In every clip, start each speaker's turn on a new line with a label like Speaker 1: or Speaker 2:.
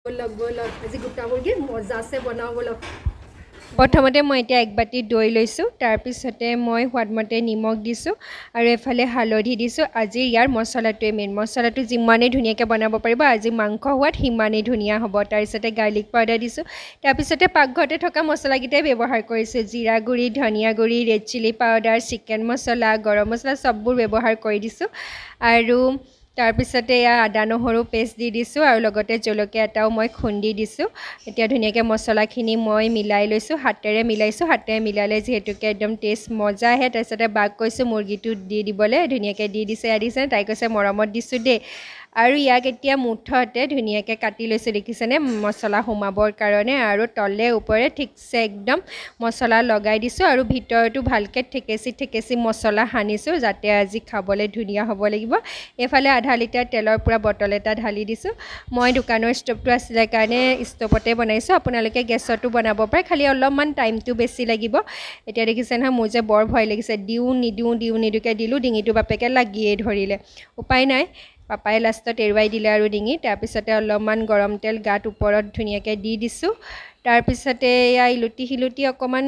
Speaker 1: बोलो আজি গোটা মুৰ্গী মজা আছে বনাও বলো
Speaker 2: প্ৰথমতে মই এতিয়া এক বাটি দৈ লৈছো তাৰ পিছতে মই সোৱাদমতে নিমখ দিছো আৰু এফালে হালধি দিছো আজি ইয়াৰ মছলাটোৱে মেইন মছলাটো যিমানে ধুনীয়াকৈ বনাব পাৰিব আজি মাংস সোৱাদ হিমানে ধুনীয়া হ'ব তাৰ পিছতে গাৰ্লিক পাউডাৰ দিছো তাৰ পিছতে পাকঘৰতে থকা মছলাকিটাই ব্যৱহাৰ কৰিছো জিৰা গুৰি ধনিয়া গুৰি ৰেড চিলি পাউডাৰ চিকেন মছলা গৰম মছলা সববোৰ ব্যৱহাৰ কৰি দিছো আৰু তাৰ পিছতে আদা নহৰু পেষ্ট দি দিছো আৰু লগতে জলকীয়া এটাও মই খুন্দি দিছো এতিয়া ধুনীয়াকৈ মছলাখিনি মই মিলাই লৈছো হাতেৰে মিলালে যেহেতুকে একদম টেষ্ট মজা আহে তাৰ পিছতে বাক কৈছো মুৰ্গীটো দি দিবলে ধুনীয়াকৈ দি দিছে তাই কৈছে মৰমত দিছো দে আৰু ইয়াক এতিয়া মুঠতে ধুনীয়াকৈ কাটি লৈছো দেখিছেনে মছলা সোমাবৰ কাৰণে আৰু তলে ওপৰে ঠিকছে একদম মছলা লগাই দিছো আৰু ভিতৰটো ভালকৈ ঠেকেচি মছলা হানিছো যাতে আজি খাবলৈ ধুনীয়া হ'ব লাগিব এফালে আধা লিটাৰ তেলৰ পুৰা বটল এটা ঢালি দিছো মই দোকানৰ ষ্টভটো আছিল কাৰণে ষ্টভতে বনাইছো আপোনালোকে গেছতো বনাব পাৰে খালি অলপমান টাইমটো বেছি লাগিব এতিয়া দেখিছে না মোৰ যে বৰ ভয় লাগিছে দিউ নিদুকে দিলো ডিঙিটো বাপেকে লাগিয়ে ধৰিলে উপায় নাই পাপাই লাষ্টত এৰুৱাই দিলে আৰু ডিঙি তাৰ পিছতে অলপমান গৰম তেল গাত ওপৰত ধুনীয়াকৈ দি দিছো তাৰ পিছতে এয়া ইলুটি হিলুটি অকমান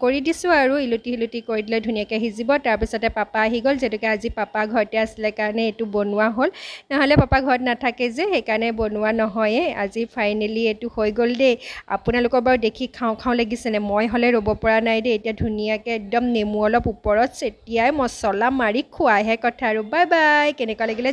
Speaker 2: কৰি দিছো আৰু ইলুটি হিলুটি কৰি দিলে ধুনীয়াকৈ সিজিব তাৰ পিছতে পাপা আহি গ'ল যেতুকে আজি পাপা ঘৰতে আছিল কাৰণে এটো বনোৱা হ'ল নহলে পাপা ঘৰত নাথাকে যে সেইকাৰণে বনোৱা নহয়ে আজি ফাইনেলি এটো হৈ গ'ল দেই আপোনালোকৰ বাৰু দেখি খাও লাগিছেনে মই হলে ৰ'ব পৰা নাই দেই এতিয়া ধুনীয়াকৈ একদম নেমু অলপ ওপৰত চেটিয়াই মছলা মাৰি খোৱাহে কথা আৰু বাই বাই কেনেকুৱা লাগিলে